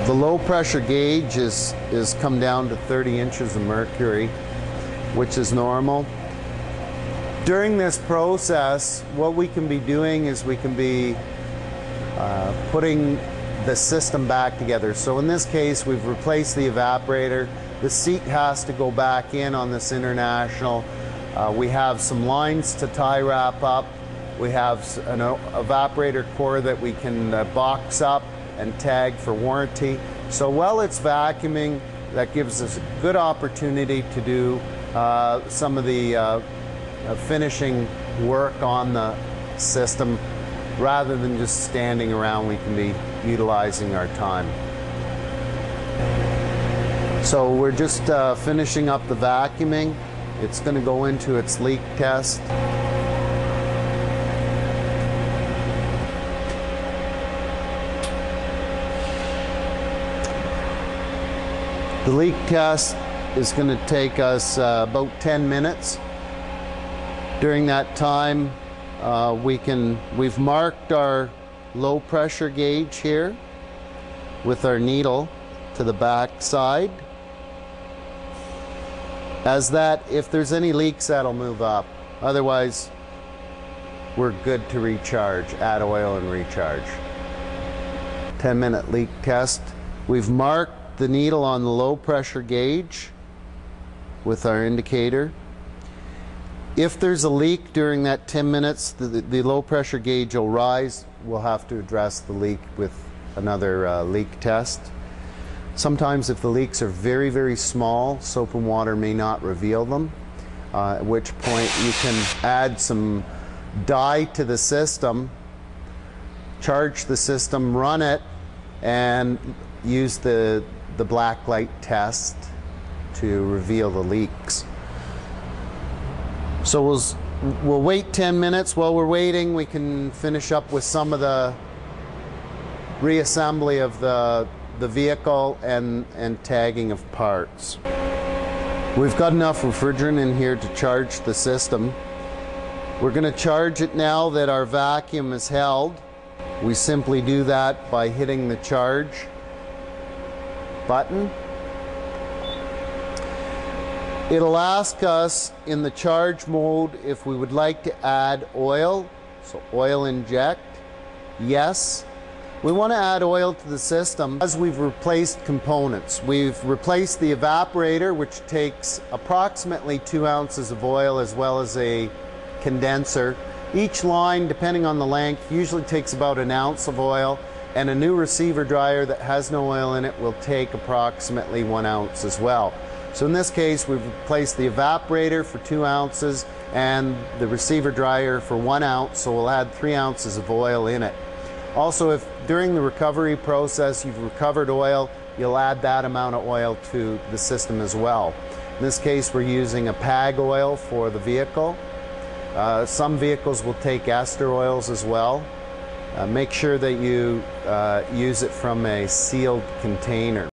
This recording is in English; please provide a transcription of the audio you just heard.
The low pressure gauge is come down to 30 inches of mercury, which is normal. During this process, what we can be doing is we can be putting the system back together. So in this case, we've replaced the evaporator. The seat has to go back in on this International. We have some lines to tie wrap up. We have an evaporator core that we can box up and tag for warranty. So while it's vacuuming, that gives us a good opportunity to do some of the finishing work on the system. Rather than just standing around, we can be utilizing our time. So we're just finishing up the vacuuming. It's going to go into its leak test. The leak test is going to take us about 10 minutes. During that time, we've marked our low pressure gauge here with our needle to the back side. As that, if there's any leaks, that'll move up. Otherwise, we're good to recharge, add oil and recharge. 10-minute leak test. We've marked the needle on the low pressure gauge with our indicator. If there's a leak during that 10 minutes, the low pressure gauge will rise. We'll have to address the leak with another leak test. Sometimes if the leaks are very, very small, soap and water may not reveal them, at which point you can add some dye to the system, charge the system, run it, and use the black light test to reveal the leaks. So we'll wait 10 minutes. While we're waiting, we can finish up with some of the reassembly of the vehicle and tagging of parts. We've got enough refrigerant in here to charge the system. We're going to charge it now that our vacuum is held. We simply do that by hitting the charge button. It'll ask us in the charge mode if we would like to add oil. So oil inject, yes. We want to add oil to the system as we've replaced components. We've replaced the evaporator, which takes approximately 2 ounces of oil, as well as a condenser. Each line, depending on the length, usually takes about 1 ounce of oil, and a new receiver dryer that has no oil in it will take approximately 1 ounce as well. So in this case, we've replaced the evaporator for 2 ounces and the receiver dryer for 1 ounce, so we'll add 3 ounces of oil in it. Also, if during the recovery process you've recovered oil, you'll add that amount of oil to the system as well. In this case, we're using a PAG oil for the vehicle. Some vehicles will take ester oils as well. Make sure that you use it from a sealed container.